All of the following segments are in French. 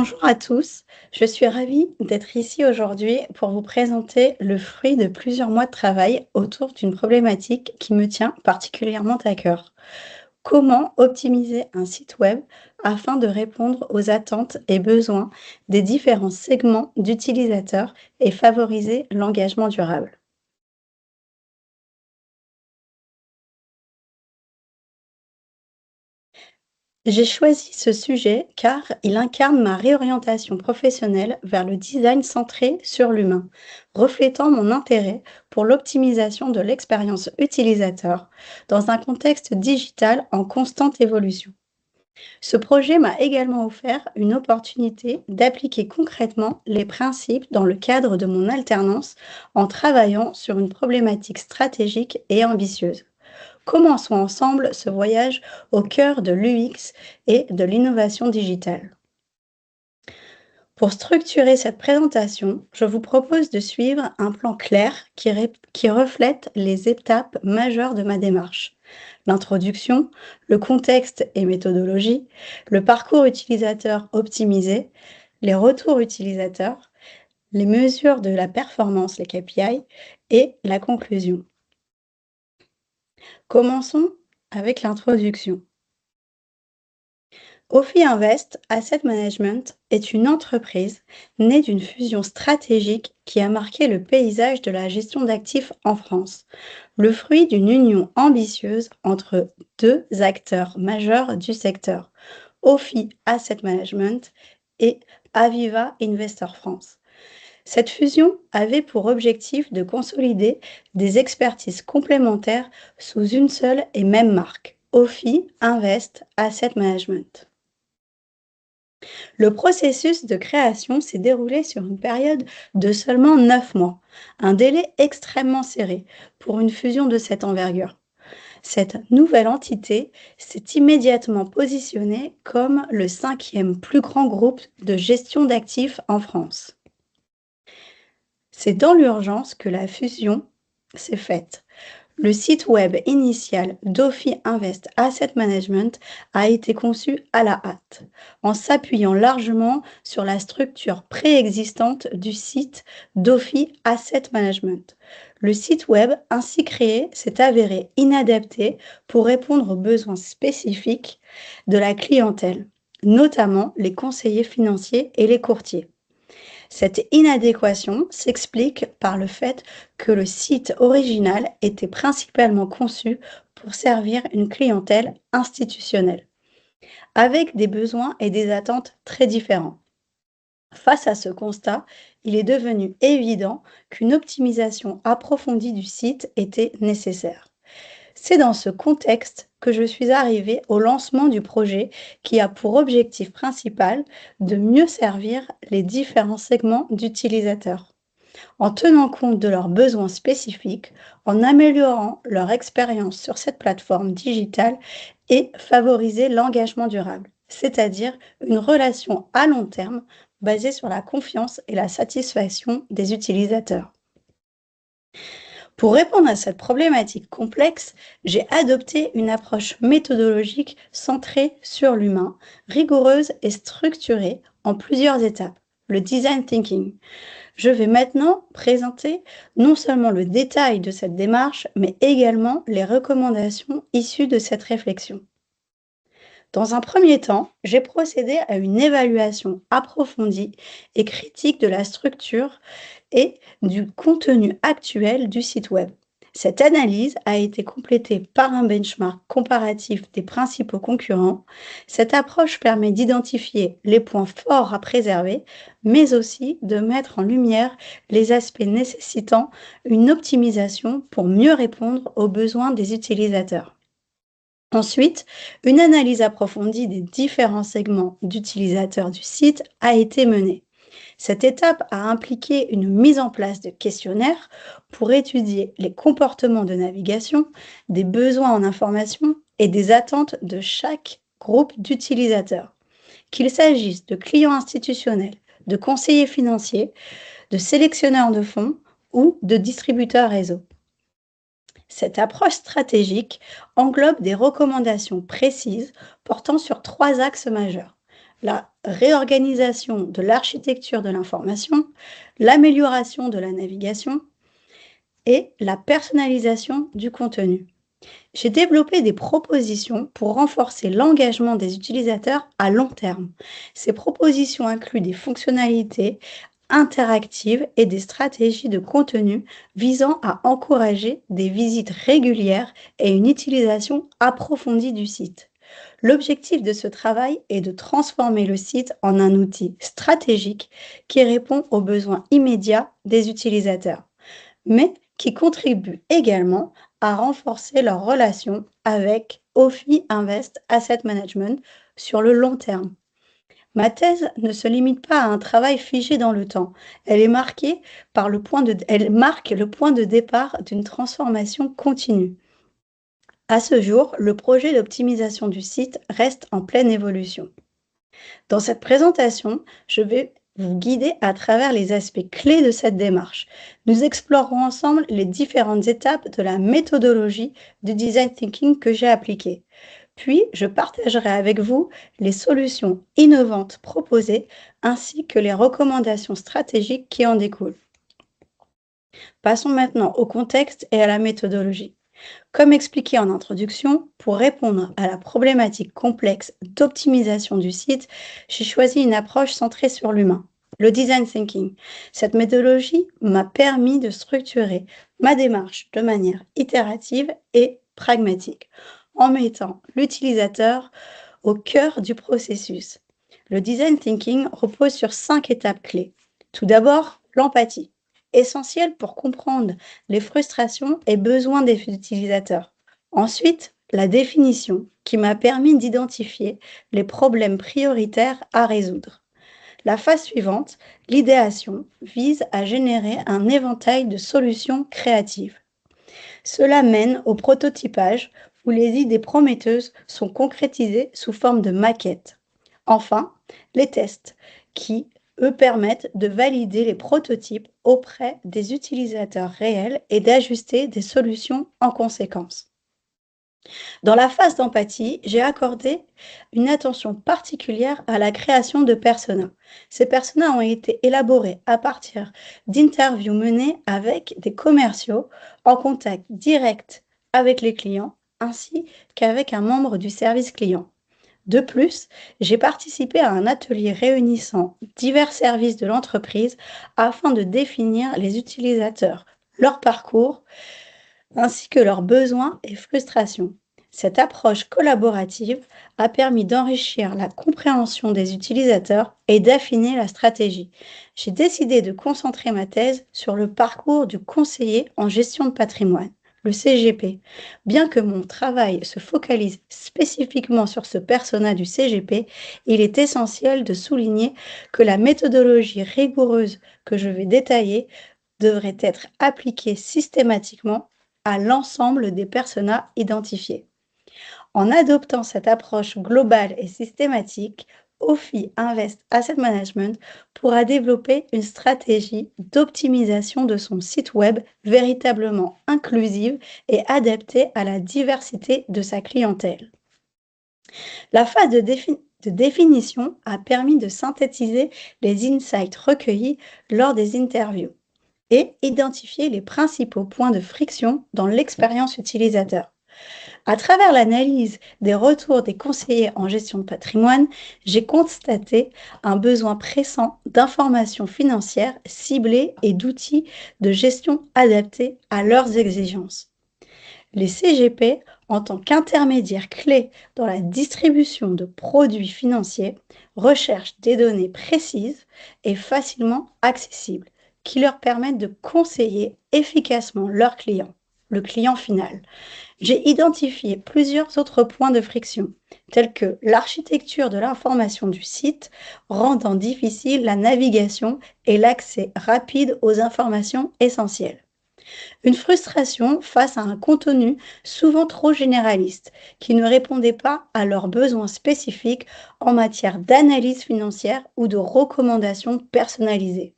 Bonjour à tous, je suis ravie d'être ici aujourd'hui pour vous présenter le fruit de plusieurs mois de travail autour d'une problématique qui me tient particulièrement à cœur. Comment optimiser un site web afin de répondre aux attentes et besoins des différents segments d'utilisateurs et favoriser l'engagement durable? J'ai choisi ce sujet car il incarne ma réorientation professionnelle vers le design centré sur l'humain, reflétant mon intérêt pour l'optimisation de l'expérience utilisateur dans un contexte digital en constante évolution. Ce projet m'a également offert une opportunité d'appliquer concrètement les principes dans le cadre de mon alternance en travaillant sur une problématique stratégique et ambitieuse. Commençons ensemble ce voyage au cœur de l'UX et de l'innovation digitale. Pour structurer cette présentation, je vous propose de suivre un plan clair qui reflète les étapes majeures de ma démarche. L'introduction, le contexte et méthodologie, le parcours utilisateur optimisé, les retours utilisateurs, les mesures de la performance, les KPI, et la conclusion. Commençons avec l'introduction. Ophi Invest Asset Management est une entreprise née d'une fusion stratégique qui a marqué le paysage de la gestion d'actifs en France, le fruit d'une union ambitieuse entre deux acteurs majeurs du secteur, Ophi Asset Management et Aviva Investor France. Cette fusion avait pour objectif de consolider des expertises complémentaires sous une seule et même marque, Ophi Invest Asset Management. Le processus de création s'est déroulé sur une période de seulement 9 mois, un délai extrêmement serré pour une fusion de cette envergure. Cette nouvelle entité s'est immédiatement positionnée comme le cinquième plus grand groupe de gestion d'actifs en France. C'est dans l'urgence que la fusion s'est faite. Le site web initial d'Ophi Invest Asset Management a été conçu à la hâte, en s'appuyant largement sur la structure préexistante du site d'Ophi Asset Management. Le site web ainsi créé s'est avéré inadapté pour répondre aux besoins spécifiques de la clientèle, notamment les conseillers financiers et les courtiers. Cette inadéquation s'explique par le fait que le site original était principalement conçu pour servir une clientèle institutionnelle, avec des besoins et des attentes très différents. Face à ce constat, il est devenu évident qu'une optimisation approfondie du site était nécessaire. C'est dans ce contexte que je suis arrivée au lancement du projet qui a pour objectif principal de mieux servir les différents segments d'utilisateurs, en tenant compte de leurs besoins spécifiques, en améliorant leur expérience sur cette plateforme digitale et favoriser l'engagement durable, c'est-à-dire une relation à long terme basée sur la confiance et la satisfaction des utilisateurs. Pour répondre à cette problématique complexe, j'ai adopté une approche méthodologique centrée sur l'humain, rigoureuse et structurée en plusieurs étapes, le design thinking. Je vais maintenant présenter non seulement le détail de cette démarche, mais également les recommandations issues de cette réflexion. Dans un premier temps, j'ai procédé à une évaluation approfondie et critique de la structure et du contenu actuel du site web. Cette analyse a été complétée par un benchmark comparatif des principaux concurrents. Cette approche permet d'identifier les points forts à préserver, mais aussi de mettre en lumière les aspects nécessitant une optimisation pour mieux répondre aux besoins des utilisateurs. Ensuite, une analyse approfondie des différents segments d'utilisateurs du site a été menée. Cette étape a impliqué une mise en place de questionnaires pour étudier les comportements de navigation, des besoins en information et des attentes de chaque groupe d'utilisateurs, qu'il s'agisse de clients institutionnels, de conseillers financiers, de sélectionneurs de fonds ou de distributeurs réseau. Cette approche stratégique englobe des recommandations précises portant sur trois axes majeurs. la réorganisation de l'architecture de l'information, l'amélioration de la navigation et la personnalisation du contenu. J'ai développé des propositions pour renforcer l'engagement des utilisateurs à long terme. Ces propositions incluent des fonctionnalités interactives et des stratégies de contenu visant à encourager des visites régulières et une utilisation approfondie du site. L'objectif de ce travail est de transformer le site en un outil stratégique qui répond aux besoins immédiats des utilisateurs, mais qui contribuent également à renforcer leur relation avec Ophi Invest Asset Management sur le long terme. Ma thèse ne se limite pas à un travail figé dans le temps. Elle marque le point de départ d'une transformation continue. À ce jour, le projet d'optimisation du site reste en pleine évolution. Dans cette présentation, je vais vous guider à travers les aspects clés de cette démarche. Nous explorerons ensemble les différentes étapes de la méthodologie du design thinking que j'ai appliquée. Puis, je partagerai avec vous les solutions innovantes proposées ainsi que les recommandations stratégiques qui en découlent. Passons maintenant au contexte et à la méthodologie. Comme expliqué en introduction, pour répondre à la problématique complexe d'optimisation du site, j'ai choisi une approche centrée sur l'humain, le design thinking. Cette méthodologie m'a permis de structurer ma démarche de manière itérative et pragmatique, en mettant l'utilisateur au cœur du processus. Le design thinking repose sur 5 étapes clés. Tout d'abord, l'empathie, essentielle pour comprendre les frustrations et besoins des utilisateurs. Ensuite, la définition, qui m'a permis d'identifier les problèmes prioritaires à résoudre. La phase suivante, l'idéation, vise à générer un éventail de solutions créatives. Cela mène au prototypage, où les idées prometteuses sont concrétisées sous forme de maquettes. Enfin, les tests, qui, eux, permettent de valider les prototypes auprès des utilisateurs réels et d'ajuster des solutions en conséquence. Dans la phase d'empathie, j'ai accordé une attention particulière à la création de personas. Ces personas ont été élaborés à partir d'interviews menées avec des commerciaux en contact direct avec les clients ainsi qu'avec un membre du service client. De plus, j'ai participé à un atelier réunissant divers services de l'entreprise afin de définir les utilisateurs, leur parcours, ainsi que leurs besoins et frustrations. Cette approche collaborative a permis d'enrichir la compréhension des utilisateurs et d'affiner la stratégie. J'ai décidé de concentrer ma thèse sur le parcours du conseiller en gestion de patrimoine, le CGP. Bien que mon travail se focalise spécifiquement sur ce persona du CGP, il est essentiel de souligner que la méthodologie rigoureuse que je vais détailler devrait être appliquée systématiquement à l'ensemble des personas identifiés. En adoptant cette approche globale et systématique, Ophi Invest Asset Management pourra développer une stratégie d'optimisation de son site web véritablement inclusive et adaptée à la diversité de sa clientèle. La phase de définition a permis de synthétiser les insights recueillis lors des interviews et identifier les principaux points de friction dans l'expérience utilisateur. À travers l'analyse des retours des conseillers en gestion de patrimoine, j'ai constaté un besoin pressant d'informations financières ciblées et d'outils de gestion adaptés à leurs exigences. Les CGP, en tant qu'intermédiaires clés dans la distribution de produits financiers, recherchent des données précises et facilement accessibles qui leur permettent de conseiller efficacement leurs clients, le client final. J'ai identifié plusieurs autres points de friction, tels que l'architecture de l'information du site, rendant difficile la navigation et l'accès rapide aux informations essentielles. Une frustration face à un contenu souvent trop généraliste, qui ne répondait pas à leurs besoins spécifiques en matière d'analyse financière ou de recommandations personnalisées.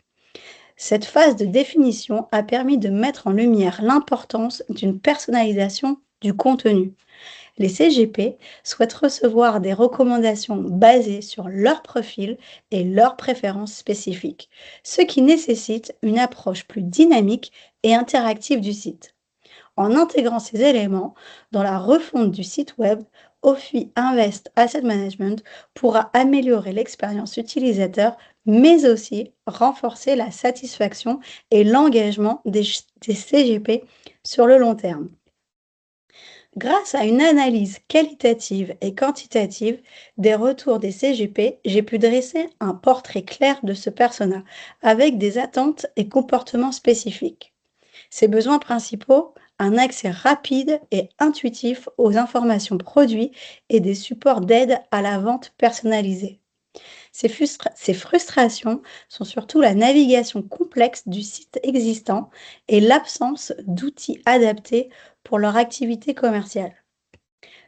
Cette phase de définition a permis de mettre en lumière l'importance d'une personnalisation du contenu. Les CGP souhaitent recevoir des recommandations basées sur leur profil et leurs préférences spécifiques, ce qui nécessite une approche plus dynamique et interactive du site. En intégrant ces éléments dans la refonte du site web, Ophi Invest Asset Management pourra améliorer l'expérience utilisateur, mais aussi renforcer la satisfaction et l'engagement des CGP sur le long terme. Grâce à une analyse qualitative et quantitative des retours des CGP, j'ai pu dresser un portrait clair de ce persona, avec des attentes et comportements spécifiques. Ses besoins principaux, un accès rapide et intuitif aux informations produits et des supports d'aide à la vente personnalisée. Ces frustrations sont surtout la navigation complexe du site existant et l'absence d'outils adaptés pour leur activité commerciale.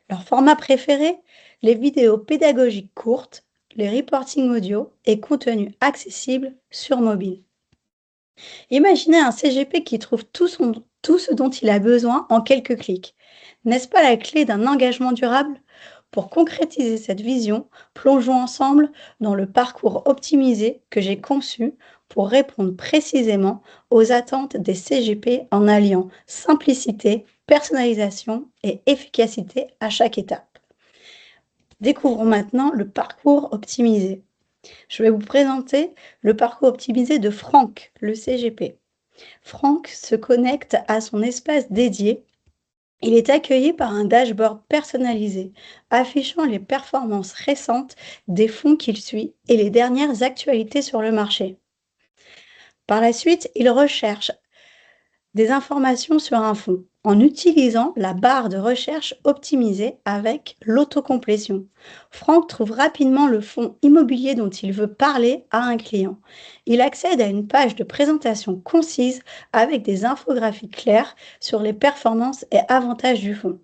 Leur format préféré, les vidéos pédagogiques courtes, les reportings audio et contenus accessibles sur mobile. Imaginez un CGP qui trouve tout ce dont il a besoin en quelques clics. N'est-ce pas la clé d'un engagement durable? Pour concrétiser cette vision, plongeons ensemble dans le parcours optimisé que j'ai conçu pour répondre précisément aux attentes des CGP en alliant simplicité, personnalisation et efficacité à chaque étape. Découvrons maintenant le parcours optimisé. Je vais vous présenter le parcours optimisé de Franck, le CGP. Franck se connecte à son espace dédié. Il est accueilli par un dashboard personnalisé, affichant les performances récentes des fonds qu'il suit et les dernières actualités sur le marché. Par la suite, il recherche des informations sur un fonds en utilisant la barre de recherche optimisée avec l'autocomplétion. Franck trouve rapidement le fonds immobilier dont il veut parler à un client. Il accède à une page de présentation concise avec des infographies claires sur les performances et avantages du fonds.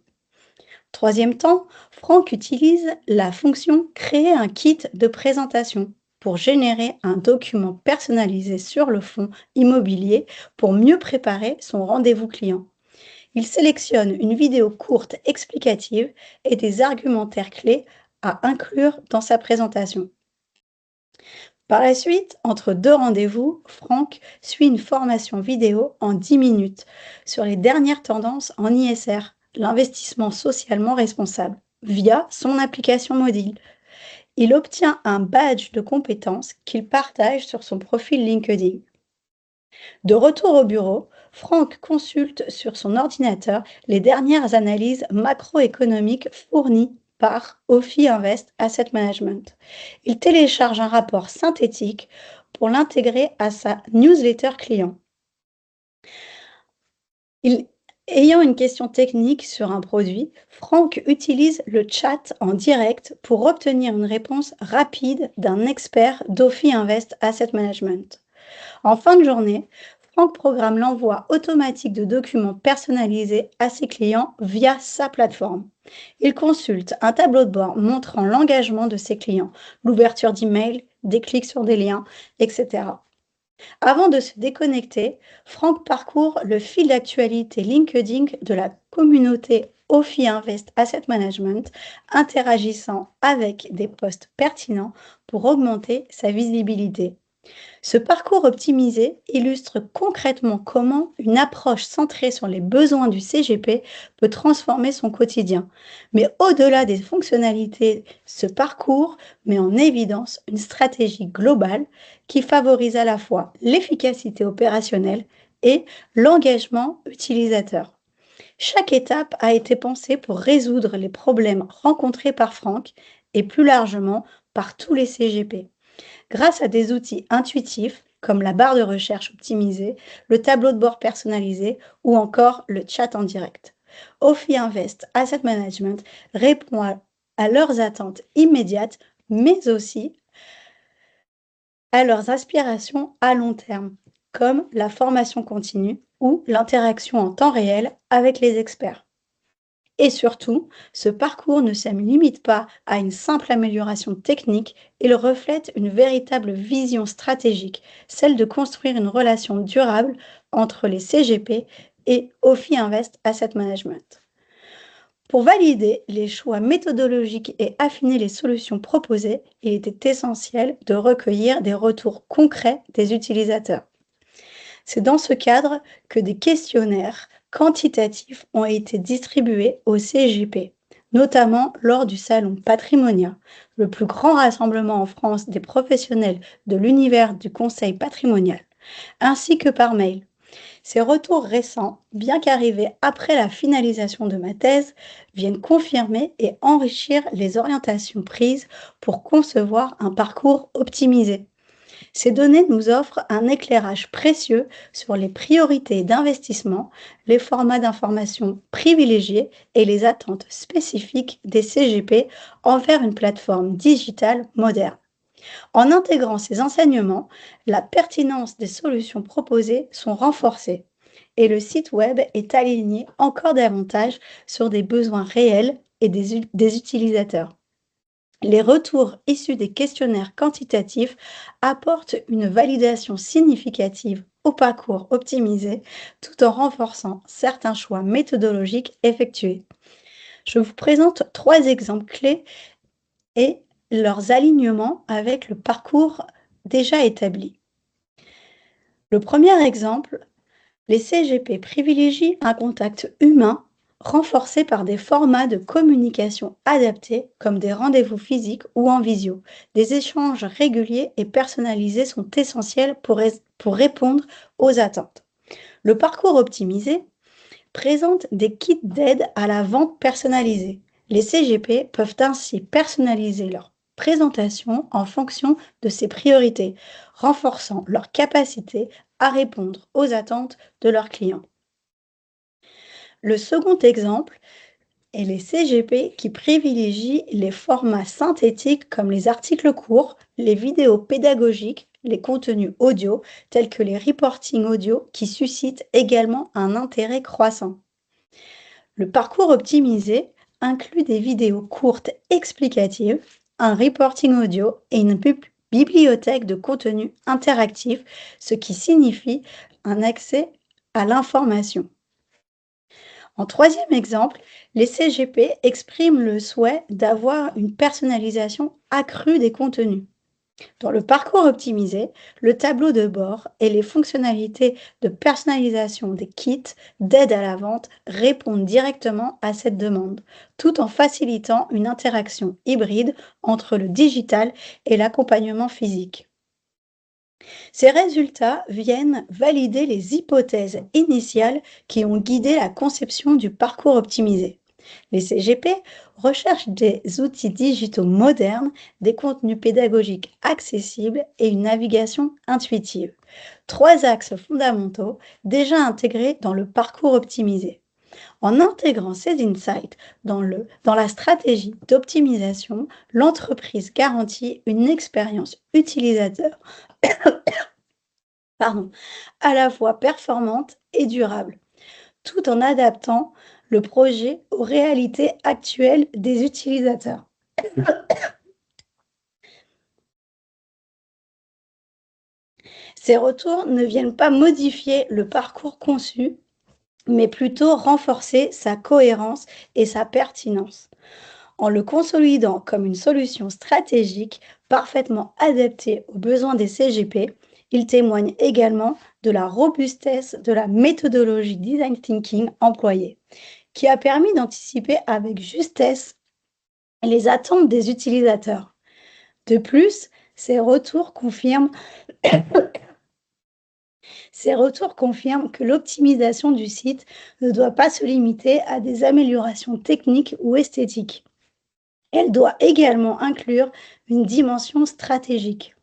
Troisième temps, Franck utilise la fonction Créer un kit de présentation pour générer un document personnalisé sur le fonds immobilier pour mieux préparer son rendez-vous client. Il sélectionne une vidéo courte explicative et des argumentaires clés à inclure dans sa présentation. Par la suite, entre deux rendez-vous, Franck suit une formation vidéo en 10 minutes sur les dernières tendances en ISR, l'investissement socialement responsable, via son application mobile. Il obtient un badge de compétences qu'il partage sur son profil LinkedIn. De retour au bureau, Franck consulte sur son ordinateur les dernières analyses macroéconomiques fournies par Ophi Invest Asset Management. Il télécharge un rapport synthétique pour l'intégrer à sa newsletter client. Ayant une question technique sur un produit, Franck utilise le chat en direct pour obtenir une réponse rapide d'un expert d'Ophi Invest Asset Management. En fin de journée, Franck programme l'envoi automatique de documents personnalisés à ses clients via sa plateforme. Il consulte un tableau de bord montrant l'engagement de ses clients, l'ouverture d'emails, des clics sur des liens, etc. Avant de se déconnecter, Franck parcourt le fil d'actualité LinkedIn de la communauté Ophi Invest Asset Management, interagissant avec des posts pertinents pour augmenter sa visibilité. Ce parcours optimisé illustre concrètement comment une approche centrée sur les besoins du CGP peut transformer son quotidien. Mais au-delà des fonctionnalités, ce parcours met en évidence une stratégie globale qui favorise à la fois l'efficacité opérationnelle et l'engagement utilisateur. Chaque étape a été pensée pour résoudre les problèmes rencontrés par Franck et plus largement par tous les CGP. Grâce à des outils intuitifs comme la barre de recherche optimisée, le tableau de bord personnalisé ou encore le chat en direct. Ophi Invest Asset Management répond à leurs attentes immédiates, mais aussi à leurs aspirations à long terme, comme la formation continue ou l'interaction en temps réel avec les experts. Et surtout, ce parcours ne se limite pas à une simple amélioration technique, il reflète une véritable vision stratégique, celle de construire une relation durable entre les CGP et Ophi Invest Asset Management. Pour valider les choix méthodologiques et affiner les solutions proposées, il était essentiel de recueillir des retours concrets des utilisateurs. C'est dans ce cadre que des questionnaires quantitatifs ont été distribués au CGP, notamment lors du Salon Patrimonia, le plus grand rassemblement en France des professionnels de l'univers du conseil patrimonial, ainsi que par mail. Ces retours récents, bien qu'arrivés après la finalisation de ma thèse, viennent confirmer et enrichir les orientations prises pour concevoir un parcours optimisé. Ces données nous offrent un éclairage précieux sur les priorités d'investissement, les formats d'information privilégiés et les attentes spécifiques des CGP envers une plateforme digitale moderne. En intégrant ces enseignements, la pertinence des solutions proposées sont renforcées et le site web est aligné encore davantage sur des besoins réels et des utilisateurs. Les retours issus des questionnaires quantitatifs apportent une validation significative au parcours optimisé tout en renforçant certains choix méthodologiques effectués. Je vous présente 3 exemples clés et leurs alignements avec le parcours déjà établi. Le premier exemple, les CGP privilégient un contact humain renforcé par des formats de communication adaptés comme des rendez-vous physiques ou en visio. Des échanges réguliers et personnalisés sont essentiels pour répondre aux attentes. Le parcours optimisé présente des kits d'aide à la vente personnalisée. Les CGP peuvent ainsi personnaliser leur présentation en fonction de ces priorités, renforçant leur capacité à répondre aux attentes de leurs clients. Le second exemple est les CGP qui privilégient les formats synthétiques comme les articles courts, les vidéos pédagogiques, les contenus audio tels que les reportings audio qui suscitent également un intérêt croissant. Le parcours optimisé inclut des vidéos courtes explicatives, un reporting audio et une bibliothèque de contenu interactif, ce qui signifie un accès à l'information. En troisième exemple, les CGP expriment le souhait d'avoir une personnalisation accrue des contenus. Dans le parcours optimisé, le tableau de bord et les fonctionnalités de personnalisation des kits d'aide à la vente répondent directement à cette demande, tout en facilitant une interaction hybride entre le digital et l'accompagnement physique. Ces résultats viennent valider les hypothèses initiales qui ont guidé la conception du parcours optimisé. Les CGP recherchent des outils digitaux modernes, des contenus pédagogiques accessibles et une navigation intuitive. 3 axes fondamentaux déjà intégrés dans le parcours optimisé. En intégrant ces insights dans la stratégie d'optimisation, l'entreprise garantit une expérience utilisateur à la fois performante et durable, tout en adaptant le projet aux réalités actuelles des utilisateurs. Ces retours ne viennent pas modifier le parcours conçu, mais plutôt renforcer sa cohérence et sa pertinence, en le consolidant comme une solution stratégique parfaitement adaptée aux besoins des CGP. Il témoigne également de la robustesse de la méthodologie design thinking employée, qui a permis d'anticiper avec justesse les attentes des utilisateurs. De plus, ces retours confirment que l'optimisation du site ne doit pas se limiter à des améliorations techniques ou esthétiques. Elle doit également inclure une dimension stratégique.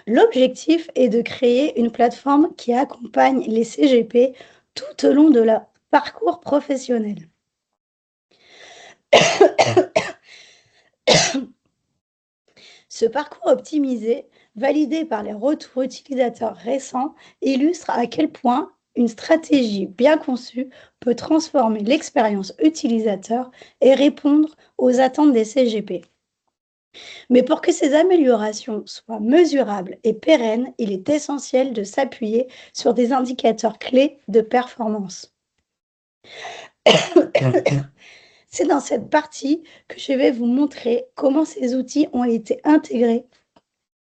L'objectif est de créer une plateforme qui accompagne les CGP tout au long de leur parcours professionnel. Ce parcours optimisé, validé par les retours utilisateurs récents, illustre à quel point une stratégie bien conçue peut transformer l'expérience utilisateur et répondre aux attentes des CGP. Mais pour que ces améliorations soient mesurables et pérennes, il est essentiel de s'appuyer sur des indicateurs clés de performance. C'est dans cette partie que je vais vous montrer comment ces outils ont été intégrés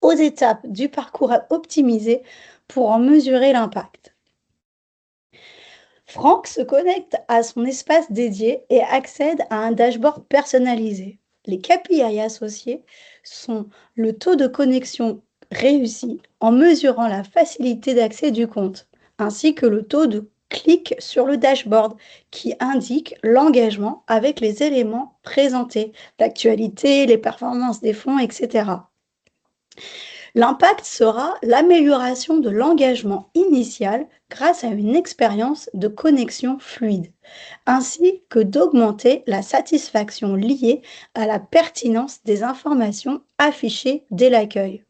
aux étapes du parcours à optimiser pour en mesurer l'impact. Franck se connecte à son espace dédié et accède à un dashboard personnalisé. Les KPI associés sont le taux de connexion réussi en mesurant la facilité d'accès du compte, ainsi que le taux de clic sur le dashboard qui indique l'engagement avec les éléments présentés, l'actualité, les performances des fonds, etc. L'impact sera l'amélioration de l'engagement initial grâce à une expérience de connexion fluide, ainsi que d'augmenter la satisfaction liée à la pertinence des informations affichées dès l'accueil.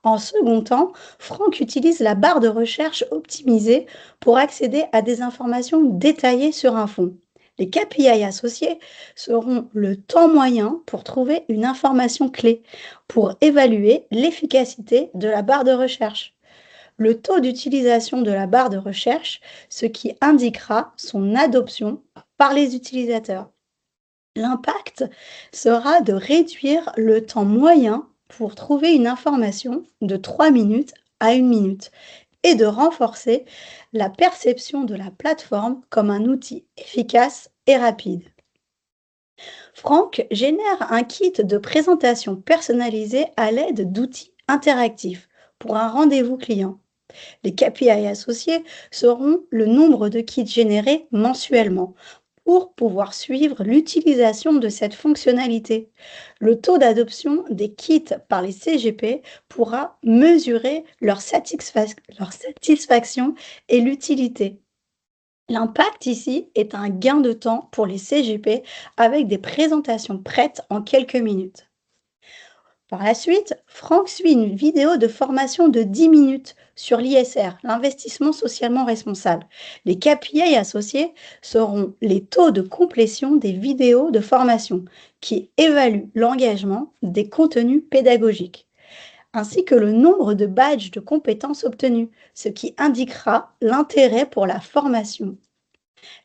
En second temps, Franck utilise la barre de recherche optimisée pour accéder à des informations détaillées sur un fonds. Les KPI associés seront le temps moyen pour trouver une information clé, pour évaluer l'efficacité de la barre de recherche, le taux d'utilisation de la barre de recherche, ce qui indiquera son adoption par les utilisateurs. L'impact sera de réduire le temps moyen pour trouver une information de 3 minutes à 1 minute et de renforcer la perception de la plateforme comme un outil efficace et rapide. Franck génère un kit de présentation personnalisé à l'aide d'outils interactifs pour un rendez-vous client. Les KPI associés seront le nombre de kits générés mensuellement pour pouvoir suivre l'utilisation de cette fonctionnalité. Le taux d'adoption des kits par les CGP pourra mesurer leur satisfaction et l'utilité. L'impact ici est un gain de temps pour les CGP avec des présentations prêtes en quelques minutes. Par la suite, Franck suit une vidéo de formation de 10 minutes sur l'ISR, l'investissement socialement responsable. Les KPI associés seront les taux de complétion des vidéos de formation qui évaluent l'engagement des contenus pédagogiques, ainsi que le nombre de badges de compétences obtenus, ce qui indiquera l'intérêt pour la formation.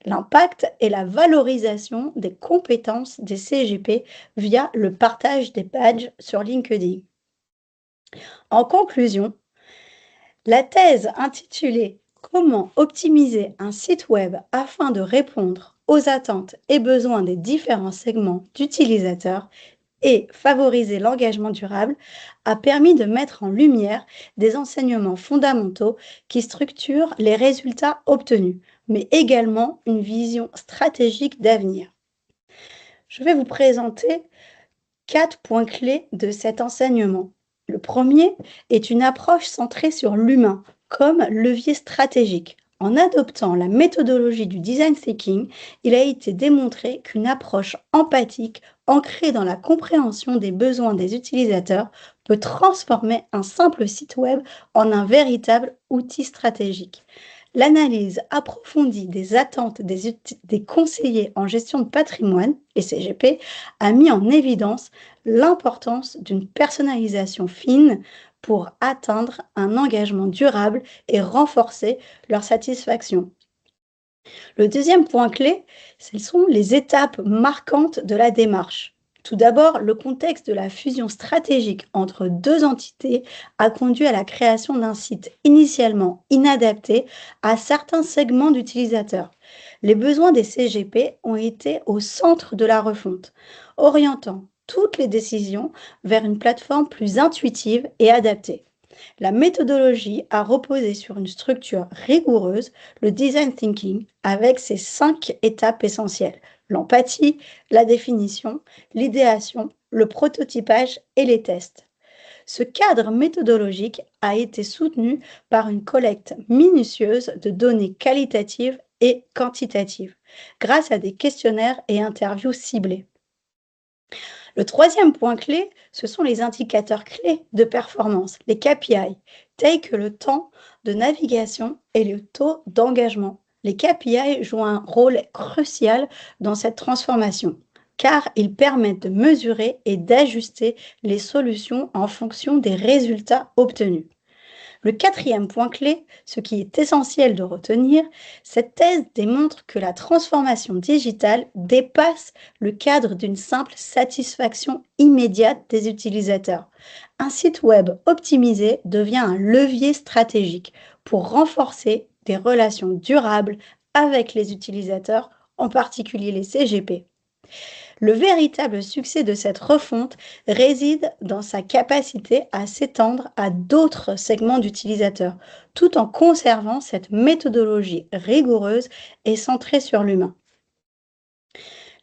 L'impact est la valorisation des compétences des CGP via le partage des badges sur LinkedIn. En conclusion, la thèse intitulée Comment optimiser un site web afin de répondre aux attentes et besoins des différents segments d'utilisateurs et favoriser l'engagement durable a permis de mettre en lumière des enseignements fondamentaux qui structurent les résultats obtenus, mais également une vision stratégique d'avenir. Je vais vous présenter 4 points clés de cet enseignement. Le premier est une approche centrée sur l'humain comme levier stratégique. En adoptant la méthodologie du design thinking, il a été démontré qu'une approche empathique, ancrée dans la compréhension des besoins des utilisateurs, peut transformer un simple site web en un véritable outil stratégique. L'analyse approfondie des attentes des conseillers en gestion de patrimoine, les CGP, a mis en évidence l'importance d'une personnalisation fine pour atteindre un engagement durable et renforcer leur satisfaction. Le deuxième point clé, ce sont les étapes marquantes de la démarche. Tout d'abord, le contexte de la fusion stratégique entre deux entités a conduit à la création d'un site initialement inadapté à certains segments d'utilisateurs. Les besoins des CGP ont été au centre de la refonte, orientant toutes les décisions vers une plateforme plus intuitive et adaptée. La méthodologie a reposé sur une structure rigoureuse, le design thinking, avec ses 5 étapes essentielles: l'empathie, la définition, l'idéation, le prototypage et les tests. Ce cadre méthodologique a été soutenu par une collecte minutieuse de données qualitatives et quantitatives, grâce à des questionnaires et interviews ciblés. Le troisième point clé, ce sont les indicateurs clés de performance, les KPI, tels que le temps de navigation et le taux d'engagement. Les KPI jouent un rôle crucial dans cette transformation, car ils permettent de mesurer et d'ajuster les solutions en fonction des résultats obtenus. Le quatrième point clé, ce qui est essentiel de retenir, cette thèse démontre que la transformation digitale dépasse le cadre d'une simple satisfaction immédiate des utilisateurs. Un site web optimisé devient un levier stratégique pour renforcer des relations durables avec les utilisateurs, en particulier les CGP. Le véritable succès de cette refonte réside dans sa capacité à s'étendre à d'autres segments d'utilisateurs, tout en conservant cette méthodologie rigoureuse et centrée sur l'humain.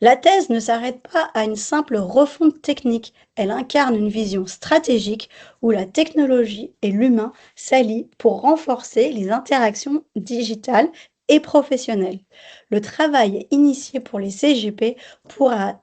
La thèse ne s'arrête pas à une simple refonte technique, elle incarne une vision stratégique où la technologie et l'humain s'allient pour renforcer les interactions digitales et professionnelles. Le travail initié pour les CGP pourra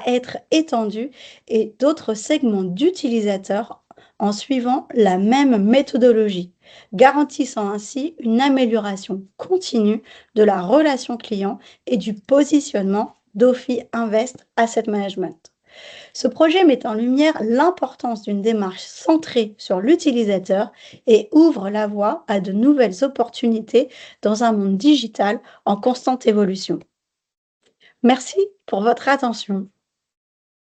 être étendu et d'autres segments d'utilisateurs en suivant la même méthodologie, garantissant ainsi une amélioration continue de la relation client et du positionnement d'Ophi Invest Asset Management. Ce projet met en lumière l'importance d'une démarche centrée sur l'utilisateur et ouvre la voie à de nouvelles opportunités dans un monde digital en constante évolution. Merci pour votre attention.